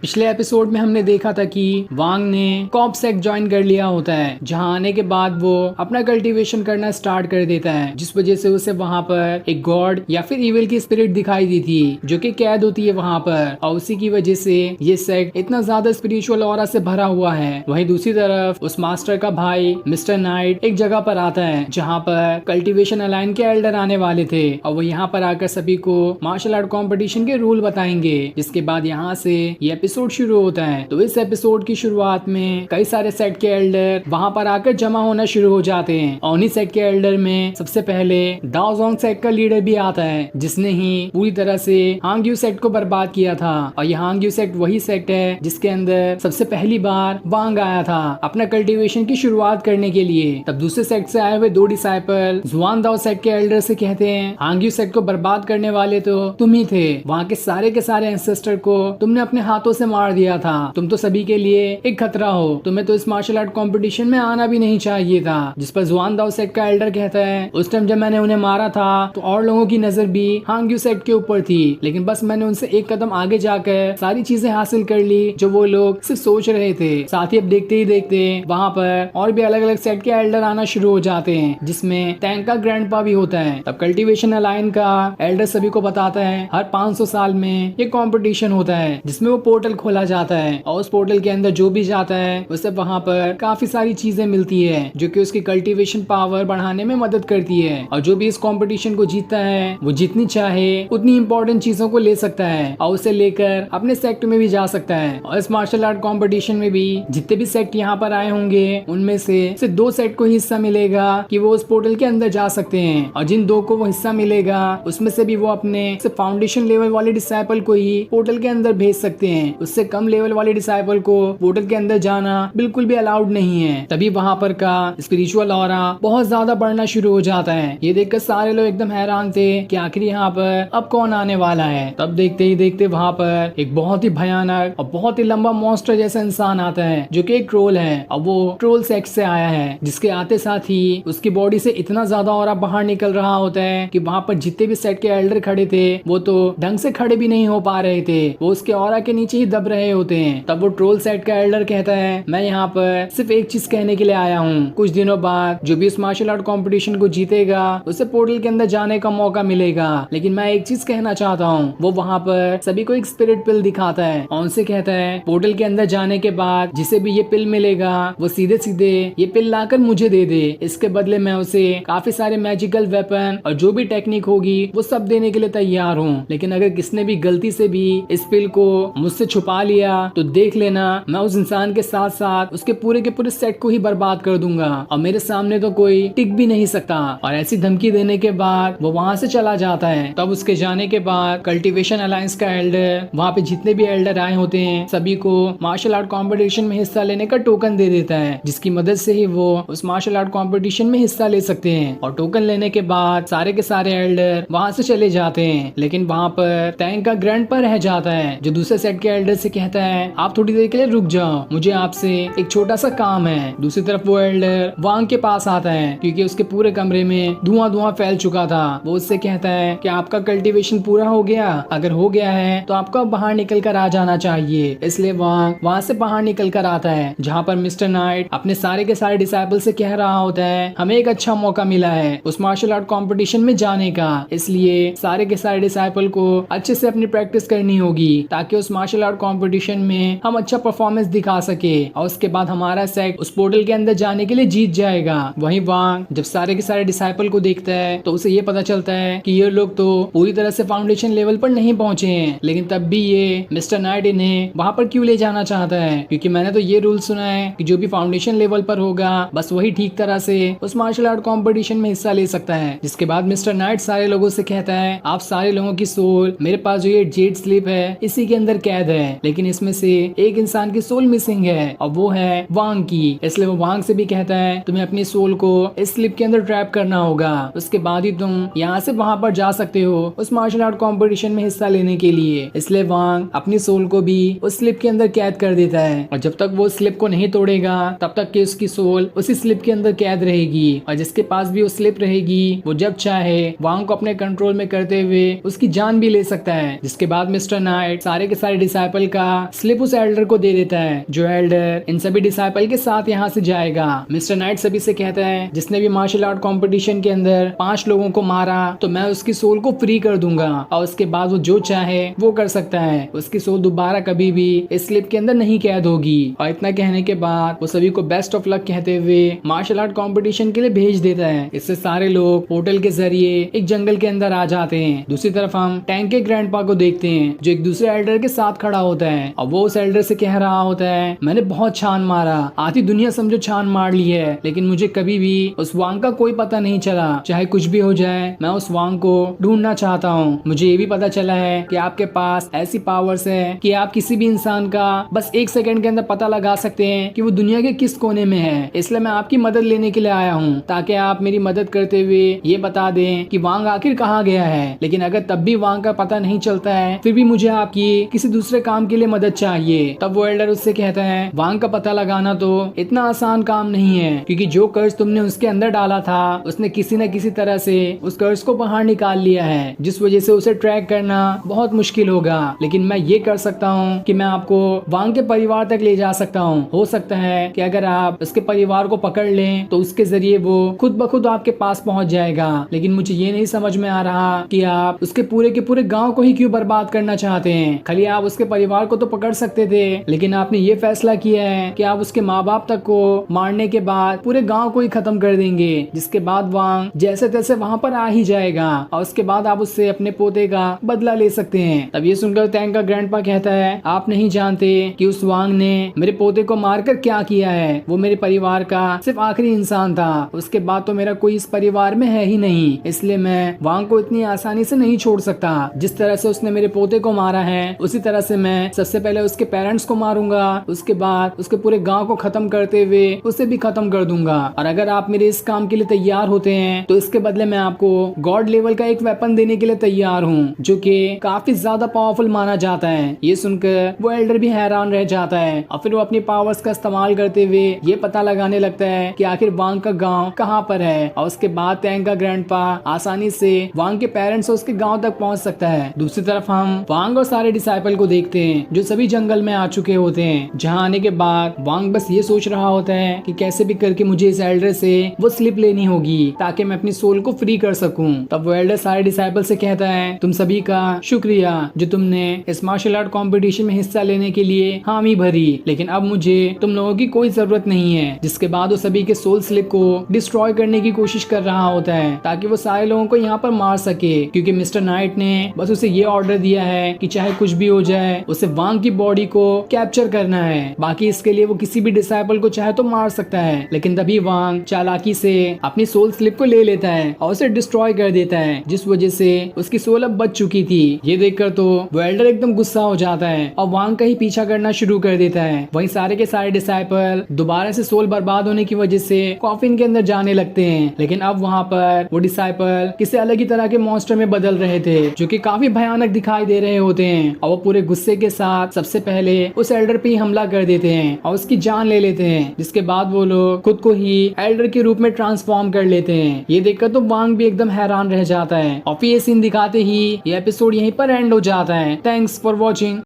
पिछले एपिसोड में हमने देखा था कि वांग ने कॉप सेक्ट ज्वाइन कर लिया होता है, जहां आने के बाद वो अपना कल्टीवेशन करना स्टार्ट कर देता है, जिस वजह से उसे वहां पर एक गॉड या फिर इविल की स्पिरिट दिखाई दी थी जो कि कैद होती है वहां पर, और उसी की वजह से ये सेक्ट इतना ज्यादा स्पिरिचुअल ऑरा से भरा हुआ है। वहीं दूसरी तरफ उस मास्टर का भाई मिस्टर नाइट एक जगह पर आता है जहाँ पर कल्टीवेशन अलाइन के एल्डर आने वाले थे, और वो यहाँ पर आकर सभी को मार्शल आर्ट कॉम्पिटिशन के रूल बताएंगे। जिसके बाद यहाँ से ये एपिसोड शुरू होता है। तो इस एपिसोड की शुरुआत में कई सारे सेट के एल्डर वहां पर आकर जमा होना शुरू हो जाते हैं, और उन्हीं सेट के एल्डर में सबसे पहले दाओ जोंग सेट का लीडर भी आता है, जिसने ही पूरी तरह से हांग्यू सेट को बर्बाद किया था। और ये हांग्यू सेट वही सेट है जिसके अंदर सबसे पहली बार वांग आया था अपना कल्टीवेशन की शुरुआत करने के लिए। तब दूसरे सेट से आए हुए दो डिसाइपल जुआन दाओ सेट के एल्डर से कहते हैं, हांग्यू सेट को बर्बाद करने वाले तो तुम ही थे, वहाँ के सारे एंसेस्टर को तुमने अपने हाथों से मार दिया था, तुम तो सभी के लिए एक खतरा हो, तुम्हें तो इस मार्शल आर्ट कंपटीशन में आना भी नहीं चाहिए था। जिस पर जुआन दाओ सेट का एल्डर कहता है, उस टाइम जब मैंने उन्हें मारा था तो और लोगों की नजर भी हांग्यू सेट के ऊपर थी, लेकिन बस मैंने उनसे एक कदम आगे जाकर सारी चीजें हासिल कर ली जो वो लोग सिर्फ सोच रहे थे। साथ ही अब देखते ही देखते वहाँ पर और भी अलग अलग सेट के एल्डर आना शुरू हो जाते हैं, जिसमें टैंक का ग्रैंडपा भी होता है। तब कल्टीवेशन अलाइन का एल्डर सभी को बताता है, हर 500 साल में ये कंपटीशन होता है जिसमें वो पोर्टल खोला जाता है, और उस पोर्टल के अंदर जो भी जाता है उसे वहाँ पर काफी सारी चीजें मिलती है जो कि उसकी कल्टीवेशन पावर बढ़ाने में मदद करती है। और जो भी इस कंपटीशन को जीतता है वो जितनी चाहे उतनी इंपॉर्टेंट चीजों को ले सकता है और उसे लेकर अपने सेक्ट में भी जा सकता है। और इस मार्शल आर्ट कंपटीशन में भी जितने भी सेक्ट यहाँ पर आए होंगे उनमें से सिर्फ 2 सेक्ट को हिस्सा मिलेगा कि वो उस पोर्टल के अंदर जा सकते हैं, और जिन 2 को वो हिस्सा मिलेगा उसमें से भी वो अपने फाउंडेशन लेवल वाले डिसाइपल को ही पोर्टल के अंदर भेज सकते हैं। उससे कम लेवल वाले डिसाइपल को पोर्टल के अंदर जाना बिल्कुल भी अलाउड नहीं है। तभी वहाँ पर का स्पिरिचुअल ऑरा बहुत ज्यादा बढ़ना शुरू हो जाता है। ये देखकर सारे लोग एकदम हैरान थे कि आखिर यहाँ पर अब कौन आने वाला है। तब देखते ही देखते वहाँ पर एक बहुत ही भयानक और बहुत ही लंबा मॉन्स्टर जैसा इंसान आता है जो कि एक ट्रोल है, और वो ट्रोल सेक्ट से आया है, जिसके आते साथ ही उसकी बॉडी से इतना ज्यादा ऑरा बाहर निकल रहा होता है कि वहाँ पर जितने भी सेट के एल्डर खड़े थे वो तो ढंग से खड़े भी नहीं हो पा रहे थे, वो उसके ऑरा के नीचे ही दब रहे होते हैं। तब वो ट्रोल सेट का एल्डर कहता है, मैं यहाँ पर सिर्फ एक चीज कहने के लिए आया हूँ, कुछ दिनों बाद जो भी इस मार्शल आर्ट कंपटीशन को जीतेगा उसे पोर्टल के अंदर जाने का मौका मिलेगा, लेकिन मैं एक चीज कहना चाहता हूँ। वो वहाँ पर सभी को एक स्पिरिट पिल दिखाता है और उनसे कहता है, पोर्टल के अंदर जाने के बाद जिसे भी ये पिल मिलेगा वो सीधे सीधे ये पिल लाकर मुझे दे दे, इसके बदले मैं उसे काफी सारे मैजिकल वेपन और जो भी टेक्निक होगी वो सब देने के लिए तैयार हूँ। लेकिन अगर किसने भी गलती से भी इस पिल को मुझसे छुपा लिया तो देख लेना मैं उस इंसान के साथ साथ उसके पूरे के पूरे सेट को ही बर्बाद कर दूंगा, और मेरे सामने तो कोई टिक भी नहीं सकता। और ऐसी धमकी देने के बाद वो वहाँ से चला जाता है। तब उसके जाने के बाद कल्टीवेशन अलायंस का एल्डर वहाँ पे जितने भी एल्डर आए होते हैं सभी को मार्शल आर्ट कॉम्पिटिशन में हिस्सा लेने का टोकन दे देता है, जिसकी मदद से ही वो उस मार्शल आर्ट कॉम्पिटिशन में हिस्सा ले सकते हैं। और टोकन लेने के बाद सारे के सारे एल्डर वहाँ से चले जाते हैं, लेकिन वहाँ पर टैंक का ग्रैंडपा रह जाता है जो दूसरे सेट के एल्डर से कहता है, आप थोड़ी देर के लिए रुक जाओ, मुझे आपसे एक छोटा सा काम है। दूसरी तरफ वो एल्डर वांग के पास आता है क्योंकि उसके पूरे कमरे में धुआं फैल चुका था। वो उससे कहता है कि आपका कल्टीवेशन पूरा हो गया, अगर हो गया है तो आपको बाहर निकल कर आ जाना चाहिए। इसलिए वांग वहाँ से बाहर निकल कर आता है, जहाँ पर मिस्टर नाइट अपने सारे के सारे डिसाइपल से कह रहा होता है, हमें एक अच्छा मौका मिला है उस मार्शल आर्ट कॉम्पिटिशन में जाने का, इसलिए सारे के सारे डिसाइपल को अच्छे से अपनी प्रैक्टिस करनी होगी ताकि उस मार्शल आर्ट कंपटीशन में हम अच्छा परफॉर्मेंस दिखा सके, और उसके बाद हमारा सेट उस पोर्टल के अंदर जाने के लिए जीत जाएगा। वहीं वांग जब सारे के सारे डिसाइपल को देखता है तो उसे ये पता चलता है कि ये लोग तो पूरी तरह से फाउंडेशन लेवल पर नहीं पहुंचे हैं, लेकिन तब भी ये मिस्टर नाइट इन्हें वहाँ पर क्यों ले जाना चाहता है, क्योंकि मैंने तो ये रूल सुना है कि जो भी फाउंडेशन लेवल पर होगा बस वही ठीक तरह से उस मार्शल आर्ट कॉम्पिटिशन में हिस्सा ले सकता है। जिसके बाद मिस्टर नाइट सारे लोगों से कहता है, आप सारे लोगों की सोल मेरे पास जो ये जेड स्लिप है इसी के अंदर कैद है, लेकिन इसमें से एक इंसान की सोल मिसिंग है और वो है वांग की। इसलिए वो वांग से भी कहता है, तुम्हें अपनी सोल को इस स्लिप के अंदर ट्रैप करना होगा, उसके बाद ही तुम यहाँ से वहाँ पर जा सकते हो उस मार्शल आर्ट कॉम्पिटिशन में हिस्सा लेने के लिए। इसलिए वांग अपनी सोल को भी उस स्लिप के अंदर कैद कर देता है, और जब तक वो स्लिप को नहीं तोड़ेगा तब तक कि उसकी सोल उसी स्लिप के अंदर कैद रहेगी, और जिसके पास भी वो स्लिप रहेगी वो जब चाहे वांग को अपने कंट्रोल में करते हुए उसकी जान भी ले सकता है। जिसके बाद मिस्टर नाइट सारे के सारे डिसाइपल डिसाइपल का स्लिप उस एल्डर को दे देता है, जो एल्डर इन सभी डिसाइपल के साथ यहाँ से जाएगा। मिस्टर नाइट सभी से कहता है, जिसने भी मार्शल आर्ट कंपटीशन के अंदर 5 लोगों को मारा तो मैं उसकी सोल को फ्री कर दूंगा और उसके बाद वो जो चाहे वो कर सकता है। उसकी सोल दोबारा कभी भी इस स्लिप के अंदर नहीं कैद होगी। और इतना कहने के बाद वो सभी को बेस्ट ऑफ लक कहते हुए मार्शल आर्ट कंपटीशन के लिए भेज देता है। इससे सारे लोग पोर्टल के जरिए एक जंगल के अंदर आ जाते हैं। दूसरी तरफ हम टैंक के ग्रैंडपा को देखते हैं, जो एक दूसरे एल्डर के साथ खड़ा होता है और वो उस एल्डर से कह रहा होता है, मैंने बहुत छान मारा, आधी दुनिया समझो छान मार ली है, लेकिन मुझे कभी भी उस वांग का कोई पता नहीं चला। चाहे कुछ भी हो जाए, मैं उस वांग को ढूंढना चाहता हूँ। मुझे ये भी पता चला है कि आपके पास ऐसी पावर्स है कि आप किसी भी इंसान का बस 1 सेकंड के अंदर पता लगा सकते हैं कि वो दुनिया के किस कोने में है। इसलिए मैं आपकी मदद लेने के लिए आया हूँ, ताकि आप मेरी मदद करते हुए ये बता दें कि वांग आखिर कहाँ गया है। लेकिन अगर तब भी वांग का पता नहीं चलता है, फिर भी मुझे आपकी किसी दूसरे काम के लिए मदद चाहिए। तब वो एल्डर उससे कहता है, वांग का पता लगाना तो इतना आसान काम नहीं है, क्योंकि जो कर्ज तुमने उसके अंदर डाला था उसने किसी न किसी तरह से उस कर्ज को बाहर निकाल लिया है, जिस वजह से उसे ट्रैक करना बहुत मुश्किल होगा। लेकिन मैं ये कर सकता हूँ कि मैं आपको वांग के परिवार तक ले जा सकता हूँ। हो सकता है कि अगर आप उसके परिवार को पकड़ लें तो उसके जरिए वो खुद ब खुद आपके पास पहुंच जाएगा। लेकिन मुझे ये नहीं समझ में आ रहा कि आप उसके पूरे के पूरे गांव को ही क्यों बर्बाद करना चाहते हैं। खाली आप उसके परिवार को तो पकड़ सकते थे, लेकिन आपने ये फैसला किया है कि आप उसके माँ बाप तक को मारने के बाद पूरे गांव को ही खत्म कर देंगे, जिसके बाद वांग जैसे तैसे वहाँ पर आ ही जाएगा और उसके बाद आप उससे अपने पोते का बदला ले सकते हैं। तब ये सुनकर टैंक का ग्रैंडपा कहता है, आप नहीं जानते कि उस वांग ने मेरे पोते को मारकर क्या किया है। वो मेरे परिवार का सिर्फ आखिरी इंसान था, उसके बाद तो मेरा कोई इस परिवार में है ही नहीं। इसलिए मैं वांग को इतनी आसानी से नहीं छोड़ सकता। जिस तरह से उसने मेरे पोते को मारा है, उसी तरह से मैं सबसे पहले उसके पेरेंट्स को मारूंगा, उसके बाद उसके पूरे गांव को खत्म करते हुए उसे भी खत्म कर दूंगा। और अगर आप मेरे इस काम के लिए तैयार होते हैं तो इसके बदले मैं आपको गॉड लेवल का एक वेपन देने के लिए तैयार हूँ, जो कि काफी ज्यादा पावरफुल माना जाता है। ये सुनकर वो एल्डर भी हैरान रह जाता है और फिर वो अपनी पावर्स का इस्तेमाल करते हुए ये पता लगाने लगता है कि आखिर वांग का गांव कहाँ पर है। और उसके बाद टैंक का ग्रैंडपा आसानी से वांग के पेरेंट्स और उसके गांव तक पहुंच सकता है। दूसरी तरफ हम वांग और सारे डिसाइपल को देखते हैं, जो सभी जंगल में आ चुके होते हैं। जहाँ आने के बाद वांग बस ये सोच रहा होता है कि कैसे भी करके मुझे इस एल्डर से वो स्लिप लेनी होगी, ताकि मैं अपनी सोल को फ्री कर सकूं। तब वो एल्डर सारे डिसाइपल से कहता है, तुम सभी का शुक्रिया जो तुमने इस मार्शल आर्ट कंपटीशन में हिस्सा लेने के लिए हामी भरी, लेकिन अब मुझे तुम लोगों की कोई जरूरत नहीं है। जिसके बाद वो सभी के सोल स्लिप को डिस्ट्रॉय करने की कोशिश कर रहा होता है, ताकि वो सारे लोगों को यहाँ पर मार सके, क्योंकि मिस्टर नाइट ने बस उसे ये ऑर्डर दिया है कि चाहे कुछ भी हो जाए उसे वांग की बॉडी को कैप्चर करना है। बाकी इसके लिए वो किसी भी डिसाइपल को चाहे तो मार सकता है। लेकिन तभी वांग चालाकी से अपनी सोल स्लिप को ले लेता है और उसे डिस्ट्रॉय कर देता है, जिस वजह से उसकी सोल अब बच चुकी थी। ये देखकर तो वो एल्डर एकदम गुस्सा हो जाता है और वांग का ही पीछा करना शुरू कर देता है। वहीं सारे के सारे डिसाइपल दोबारा से सोल बर्बाद होने की वजह से कॉफिन के अंदर जाने लगते हैं। लेकिन अब वहाँ पर वो डिसाइपल किसी अलग ही तरह के मॉन्स्टर में बदल रहे थे, जो कि काफी भयानक दिखाई दे रहे होते हैं। और वो पूरे गुस्से के साथ सबसे पहले उस एल्डर पे ही हमला कर देते हैं और उसकी जान ले लेते हैं। जिसके बाद वो लोग खुद को ही एल्डर के रूप में ट्रांसफॉर्म कर लेते हैं। ये देखकर तो वांग भी एकदम हैरान रह जाता है और फिर ये सीन दिखाते ही ये एपिसोड यहीं पर एंड हो जाता है। Thanks for watching.